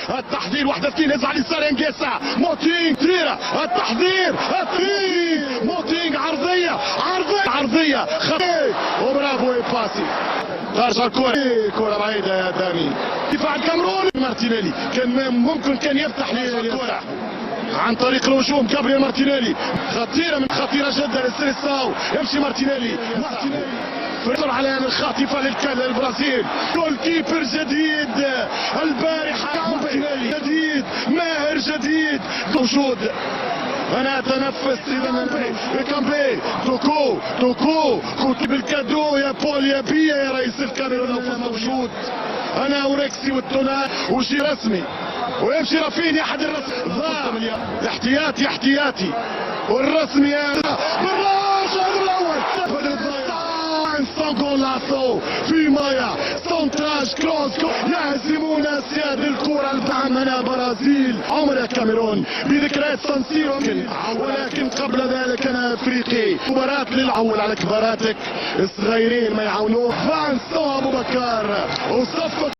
التحضير واحدة اثنين يزعل يسار انجيسا موتينغ تريرا التحضير موتينغ عرضية وبرافو باسي ترجع الكرة بعيدة يا داني دفاع الكاميرون مارتينيلي كان ممكن يفتح الكرة عن طريق الهجوم جابرييل مارتينيلي خطيرة جدا لسيليساو يمشي مارتينيلي على الخاطفة للبرازيل جول كيبر جديد البارحة مارتينيلي جديد ماهر جديد موجود انا اتنفس اذا كامبي توكو بالكادو يا بول يا بيا يا رئيس الكاميرون موجود انا وريكسي والتونال وشي رسمي ويمشي رافينيا احد الرسمي احتياطي والرسمي بالراس الاول سانغولاسو في مايا سونتراج كروس يهزمون سياد الكرة البعمنة برازيل عمر الكاميرون بذكريات سانسيرو ولكن قبل ذلك انا افريقي مباراة للعول على كباراتك الصغيرين ما يعاونوه فانسو ابو بكر وصفق